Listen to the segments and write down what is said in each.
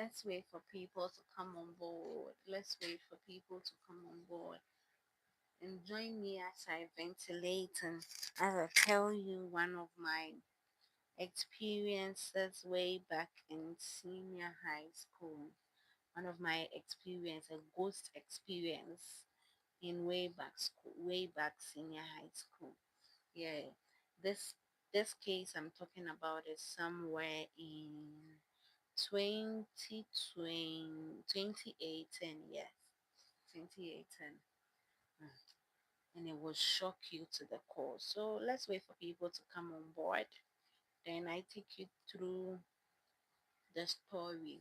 Let's wait for people to come on board. Let's wait for people to come on board and join me as I ventilate and as I tell you one of my experiences way back in senior high school. One of my experience, a ghost experience in way back senior high school. Yeah, this this case I'm talking about is somewhere in 2020, 2018, yes, 2018. Mm. And it will shock you to the core. So let's wait for people to come on board. Then I take you through the story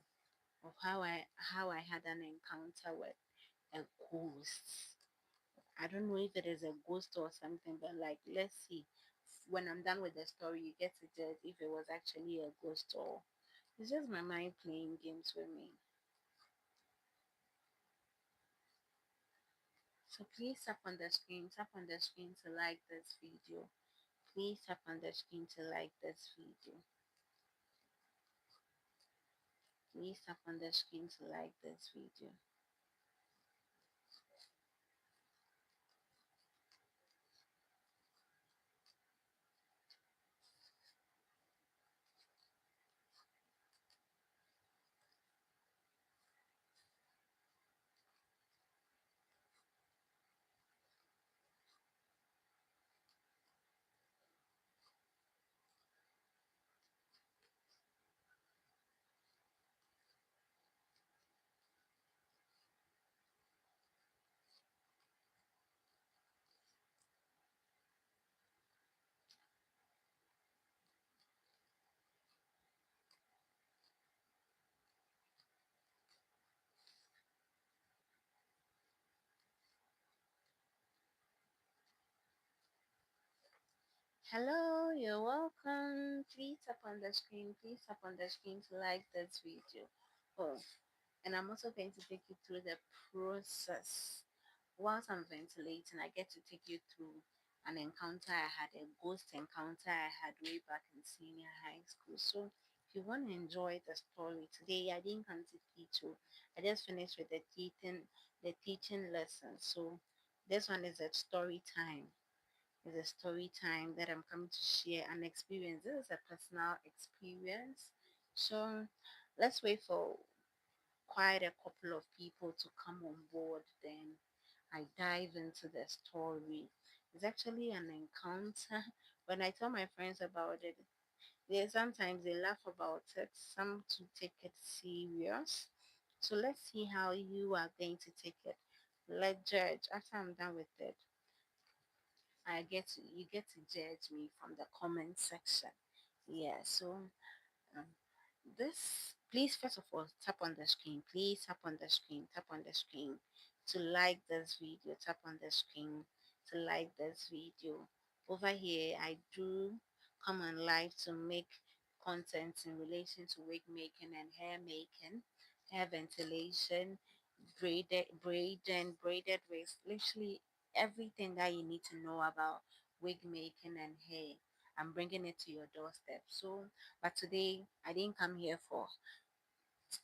of how I had an encounter with a ghost. I don't know if it is a ghost or something, but like let's see. When I'm done with the story, you get to judge if it was actually a ghost or it's just my mind playing games with me. So please tap on the screen, tap on the screen to like this video. Please tap on the screen to like this video. Please tap on the screen to like this video. Hello, you're welcome. Please tap on the screen. Please tap on the screen to like this video. Oh, and I'm also going to take you through the process. Whilst I'm ventilating, I get to take you through an encounter I had, a ghost encounter I had way back in senior high school. So if you want to enjoy the story today, I didn't come to teach you. I just finished with the teaching lesson. So this one is a story time. It's a story time that I'm coming to share an experience. This is a personal experience. So let's wait for quite a couple of people to come on board. Then I dive into the story. It's actually an encounter. When I tell my friends about it, sometimes they laugh about it, some to take it serious. So let's see how you are going to take it. Let's judge. After I'm done with it, you get to judge me from the comment section. Yeah, so um, this please first of all tap on the screen. Please tap on the screen. Tap on the screen to like this video. Tap on the screen to like this video. Over here, I do come on live to make content in relation to wig making and hair making, hair ventilation, braided wigs, literally everything that you need to know about wig making and hair. I'm bringing it to your doorstep. So, but today I didn't come here for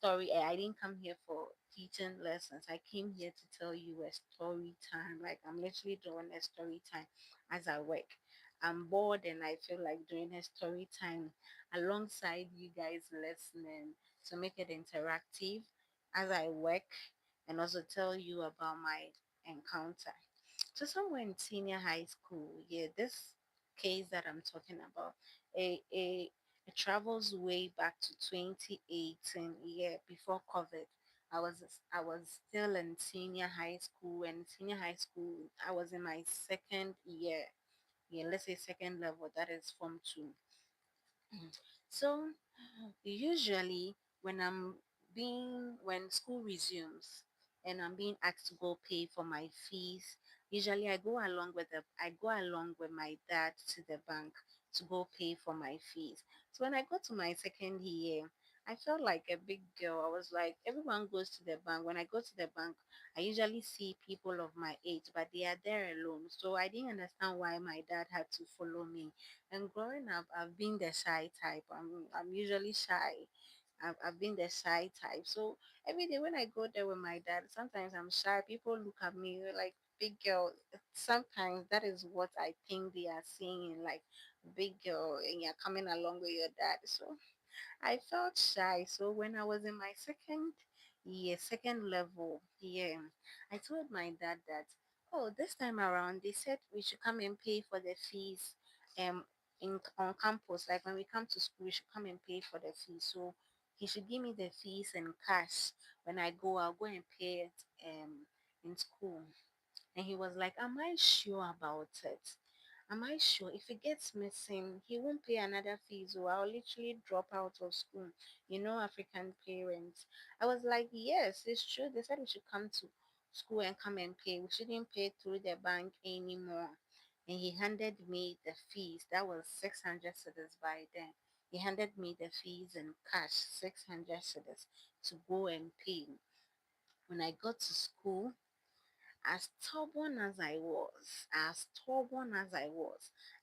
I didn't come here for teaching lessons. I came here to tell you a story time. Like I'm literally doing a story time as I work. I'm bored and I feel like doing a story time alongside you guys listening to make it interactive as I work and also tell you about my encounter. So somewhere in senior high school, yeah, this case that I'm talking about, a it travels way back to 2018, yeah, before COVID. I was still in senior high school, and senior high school I was in my second year. Yeah, let's say second level, that is form two. Mhm. So usually when school resumes and I'm being asked to go pay for my fees, usually I go along with my dad to the bank to go pay for my fees. So when I got to my second year, I felt like a big girl. I was like, everyone goes to the bank. When I go to the bank, I usually see people of my age, but they are there alone. So I didn't understand why my dad had to follow me. And growing up, I've been the shy type. I'm usually shy. I've been the shy type. So every day when I go there with my dad, sometimes I'm shy. People look at me like big girl. Sometimes that is what I think they are seeing, like big girl, and you're coming along with your dad. So I felt shy. So when I was in my second level, yeah, I told my dad that, oh, this time around they said we should come and pay for the fees um on campus. Like when we come to school, we should come and pay for the fees. So he should give me the fees in cash. When I go, I'll go and pay it in school. And he was like, am I sure about it? Am I sure if it gets missing, he won't pay another fee, so I'll literally drop out of school? African parents. I was like, yes, it's true. They said we should come to school and come and pay. We shouldn't pay through the bank anymore. And he handed me the fees. That was 600 cedis by then. He handed me the fees in cash, 600 cedis, to go and pay. When I got to school, as stubborn as I was,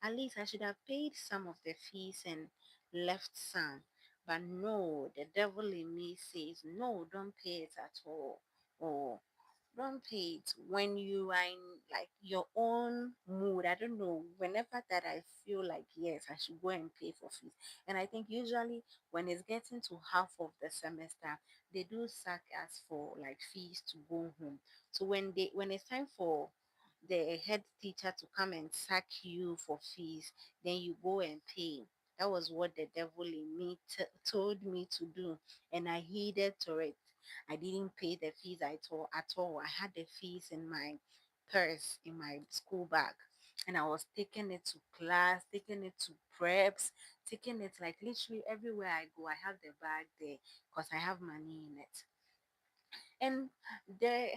at least I should have paid some of the fees and left some. But no, the devil in me says, no, don't pay it at all. Or don't pay it when you are in like your own mood. I don't know. Whenever that I feel like yes, I should go and pay for fees. And I think usually when it's getting to half of the semester, they do sack us for like fees to go home. So when it's time for the head teacher to come and sack you for fees, then you go and pay. That was what the devil in me told me to do, and I heeded to it. I didn't pay the fees at all. I had the fees in my purse, in my school bag. And I was taking it to class, taking it to preps, taking it like literally everywhere I go. I have the bag there because I have money in it. And the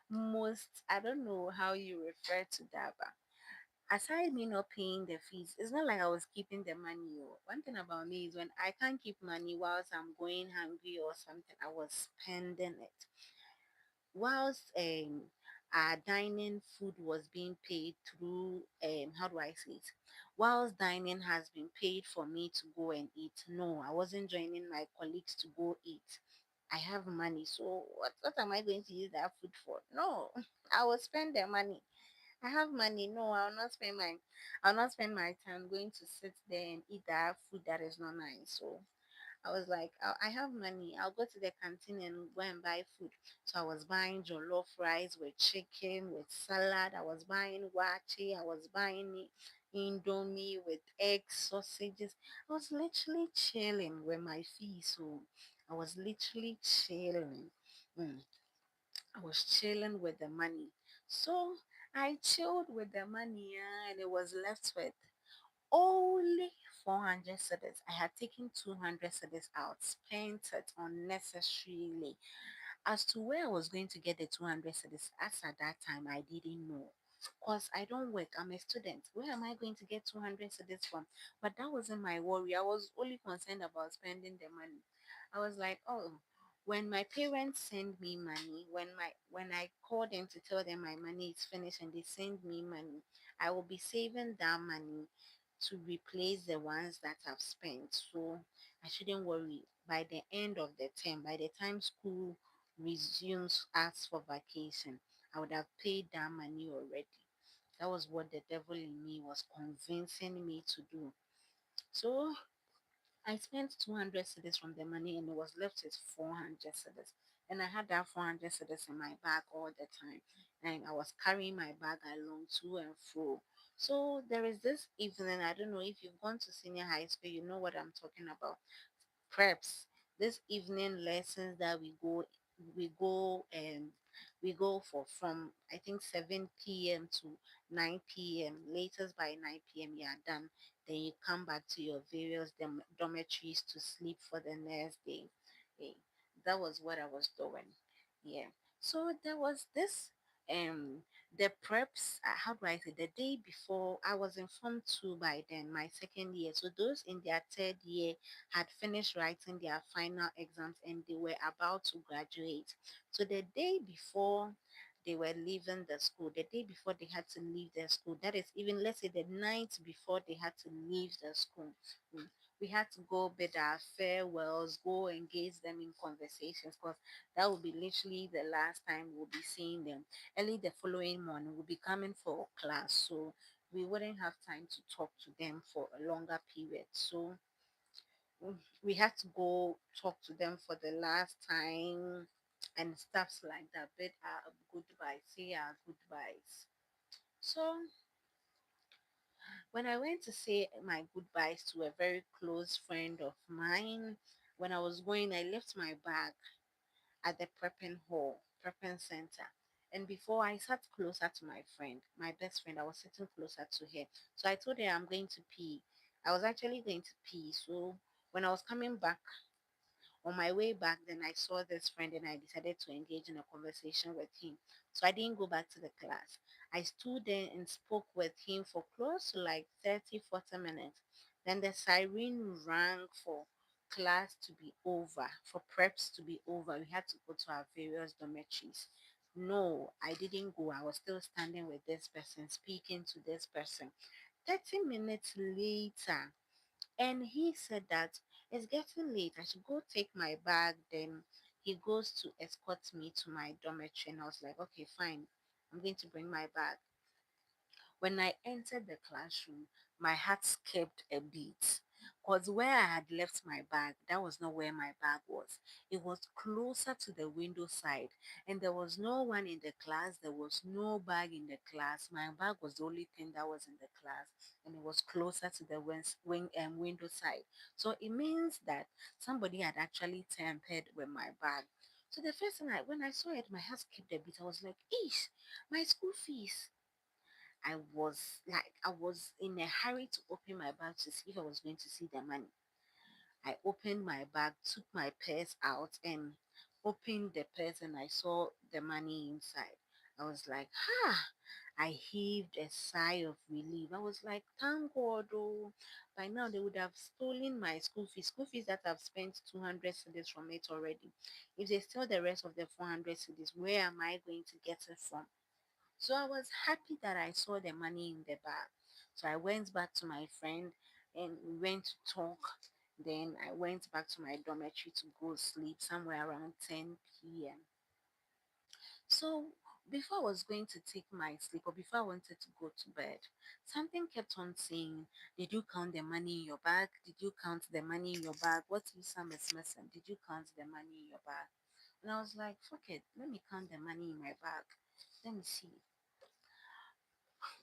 most, I don't know how you refer to that, but aside me not paying the fees, it's not like I was keeping the money. Oh. One thing about me is when I can't keep money whilst I'm going hungry or something, I was spending it. Whilst our dining food was being paid through how do I say it? Whilst dining has been paid for me to go and eat. No, I wasn't joining my colleagues to go eat. I have money, so what am I going to use that food for? No, I will spend the money. I have money. No, I'll not spend my time going to sit there and eat that food that is not nice. So I was like, I have money. I'll go to the canteen and go and buy food. So I was buying jollof rice with chicken, with salad. I was buying wachi. I was buying indomie with eggs, sausages. I was literally chilling with my fees. So I was literally chilling. Mm. I was chilling with the money. So I chilled with the money, and it was left with only 400 cedis. I had taken 200 cedis out, spent it unnecessarily. As to where I was going to get the 200 cedis, as at that time, I didn't know. Because I don't work, I'm a student. Where am I going to get 200 cedis from? But that wasn't my worry. I was only concerned about spending the money. I was like, oh, when my parents send me money, when I call them to tell them my money is finished and they send me money, I will be saving that money to replace the ones that I've spent. So I shouldn't worry. By the end of the term, by the time school resumes us for vacation, I would have paid that money already. That was what the devil in me was convincing me to do. So I spent 200 cedis from the money and it was left with 400 cedis. And I had that 400 cedis in my bag all the time. And I was carrying my bag along to and fro. So there is this evening, I don't know if you've gone to senior high school, you know what I'm talking about. Preps, this evening lessons that we go for from I think 7 p.m. to 9 p.m. Latest by 9 p.m. you are done. Then you come back to your various dormitories to sleep for the next day. Eh, that was what I was doing. Yeah. So there was this the preps, how do I say, the day before I was informed too by then, my second year. So those in their third year had finished writing their final exams and they were about to graduate. So the day before they were leaving the school, the day before they had to leave the school, that is even let's say the night before they had to leave the school, mm, we had to go bid our farewells, go engage them in conversations, because that will be literally the last time we'll be seeing them. Early the following morning, we'll be coming for class, so we wouldn't have time to talk to them for a longer period. So we had to go talk to them for the last time and stuff like that. Bid our goodbyes, say our goodbyes. So when I went to say my goodbyes to a very close friend of mine, when I was going, I left my bag at the prepping hall, prepping center. And before I sat closer to my friend, my best friend, I was sitting closer to her. So I told her I'm going to pee. I was actually going to pee. So when I was coming back on my way back, then I saw this friend and I decided to engage in a conversation with him. So I didn't go back to the class. I stood there and spoke with him for close to like 30, 40 minutes. Then the siren rang for class to be over, for preps to be over. We had to go to our various dormitories. No, I didn't go. I was still standing with this person, speaking to this person. 30 minutes later, and he said that it's getting late. I should go take my bag. Then he goes to escort me to my dormitory. And I was like, okay, fine. I'm going to bring my bag. When I entered the classroom, my heart skipped a beat. Because where I had left my bag, that was not where my bag was. It was closer to the window side, and there was no one in the class. There was no bag in the class. My bag was the only thing that was in the class, and it was closer to the window side. So it means that somebody had actually tampered with my bag. So the first thing when I saw it, my heart skipped a beat. I was like, "Ish, my school fees." I was in a hurry to open my bag to see if I was going to see the money. I opened my bag, took my purse out, and opened the purse, and I saw the money inside. I was like, ha! I heaved a sigh of relief. I was like, thank God, oh. By now, they would have stolen my school fees that I've spent 200 cedis from it already. If they steal the rest of the 400 cedis, where am I going to get it from? So I was happy that I saw the money in the bag. So I went back to my friend and we went to talk. Then I went back to my dormitory to go sleep somewhere around 10 p.m. So before I was going to take my sleep or before I wanted to go to bed, something kept on saying, did you count the money in your bag? Did you count the money in your bag? What if some is missing? Did you count the money in your bag? And I was like, fuck it, let me count the money in my bag. Let me see.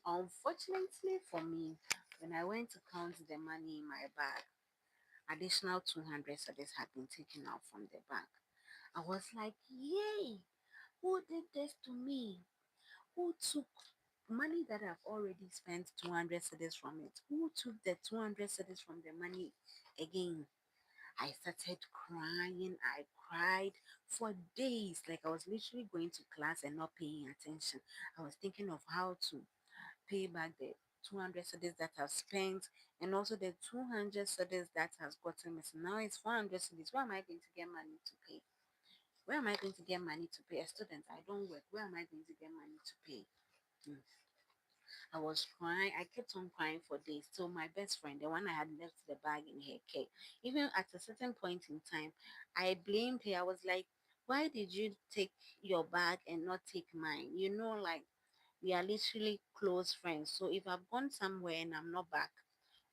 Unfortunately for me, when I went to count the money in my bag, additional 200 cedis had been taken out from the bag. I was like, yay, who did this to me? Who took money that I've already spent 200 cedis from it? Who took the 200 cedis from the money again? I started crying. I cried for days. Like I was literally going to class and not paying attention. I was thinking of how to pay back the 200 cedis that I've spent and also the 200 cedis that has gotten missing. Now it's 400 cedis. Where am I going to get money to pay? Where am I going to get money to pay? A student, I don't work. Where am I going to get money to pay? Mm. I was crying. I kept on crying for days. So my best friend, the one I had left the bag in her care, even at a certain point in time, I blamed her. I was like, why did you take your bag and not take mine? You know, like we are literally close friends. So if I've gone somewhere and I'm not back,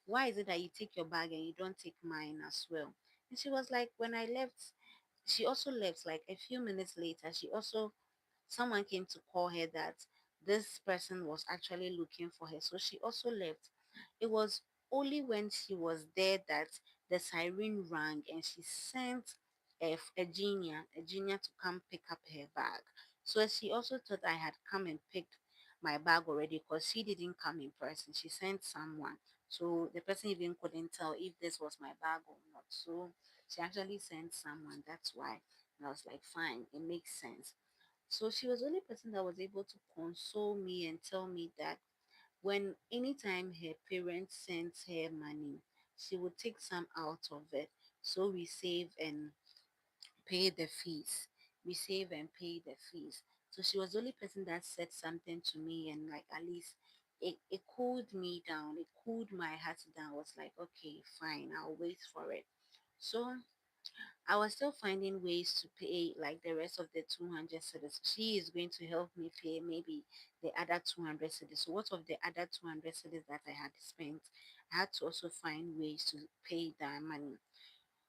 why is it that you take your bag and you don't take mine as well? And she was like, when I left, she also left like a few minutes later. Someone came to call her that this person was actually looking for her. So she also left. It was only when she was there that the siren rang and she sent a junior to come pick up her bag. So she also thought I had come and picked my bag already because she didn't come in person. She sent someone. So the person even couldn't tell if this was my bag or not. So she actually sent someone. That's why. And I was like, fine, it makes sense. So she was the only person that was able to console me and tell me that when anytime her parents sent her money, she would take some out of it. So we save and pay the fees. We save and pay the fees. So she was the only person that said something to me and like at least it cooled me down. It cooled my heart down. I was like, okay, fine, I'll wait for it. So I was still finding ways to pay like the rest of the 200 cedis. She is going to help me pay maybe the other 200 cedis. So what of the other 200 cedis that I had spent? I had to also find ways to pay that money.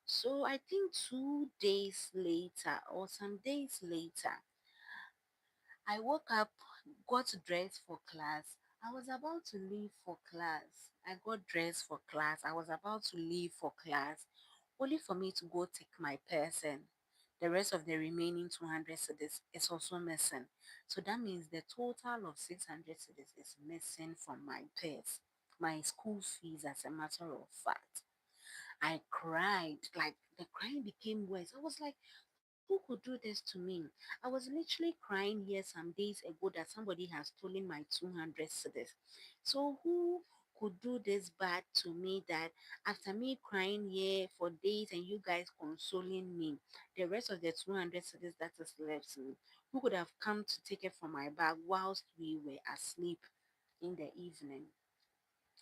So I think 2 days later or some days later, I woke up, got dressed for class. I was about to leave for class. I got dressed for class. I was about to leave for class, only for me to go take my purse and the rest of the remaining 200 cedis is also missing. So that means the total of 600 cedis is missing from my purse, my school fees, as a matter of fact. I cried, like the crying became worse. I was like, who could do this to me? I was literally crying here some days ago that somebody has stolen my 200 cedis. So who could do this bad to me that after me crying here for days and you guys consoling me, the rest of the 200 cedis that is left, who could have come to take it from my bag whilst we were asleep in the evening?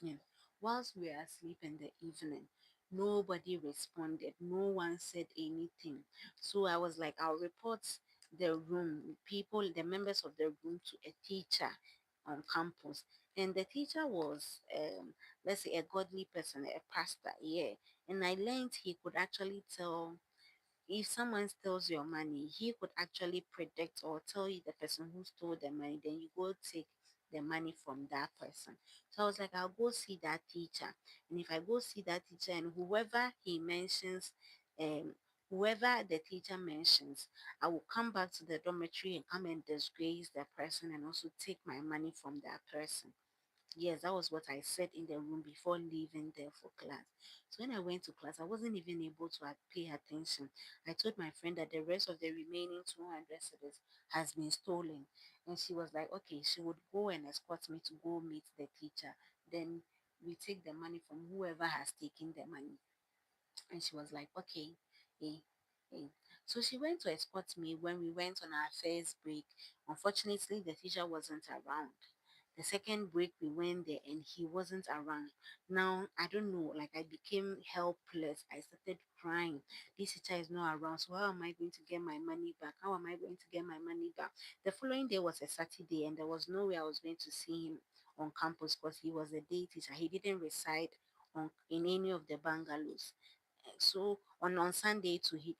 Yeah. Whilst we were asleep in the evening, nobody responded. No one said anything. So I was like, I'll report the room, people, the members of the room to a teacher on campus. And the teacher was, let's say, a godly person, a pastor, yeah. And I learned he could actually tell if someone steals your money, he could actually predict or tell you the person who stole the money, then you go take the money from that person. So I was like, I'll go see that teacher. And if I go see that teacher and whoever he mentions, um, whoever the teacher mentions, I will come back to the dormitory and come and disgrace the person and also take my money from that person. Yes, that was what I said in the room before leaving there for class. So when I went to class, I wasn't even able to pay attention. I told my friend that the rest of the remaining 200 cedis has been stolen. And she was like, okay, she would go and escort me to go meet the teacher. Then we take the money from whoever has taken the money. And she was like, okay, eh, eh. So she went to escort me when we went on our first break. Unfortunately, the teacher wasn't around. The second break, we went there and he wasn't around. Now, I don't know, like I became helpless. I started crying. This teacher is not around. So, how am I going to get my money back? How am I going to get my money back? The following day was a Saturday, and there was no way I was going to see him on campus because he was a day teacher. He didn't reside in any of the bungalows. So on Sunday to he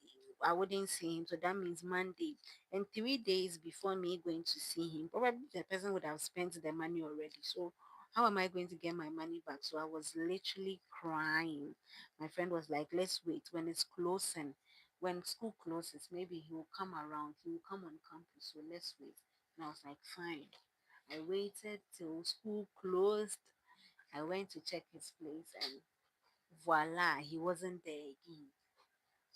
I wouldn't see him. So that means Monday. And 3 days before me going to see him, probably the person would have spent the money already. So how am I going to get my money back? So I was literally crying. My friend was like, let's wait when it's closing. When school closes, maybe he will come around. He will come on campus. So let's wait. And I was like, fine. I waited till school closed. I went to check his place and voila, he wasn't there again.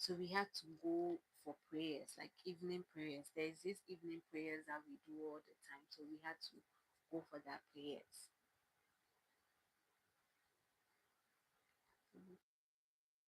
So we had to go for prayers, like evening prayers. There's this evening prayers that we do all the time. So we had to go for that prayers.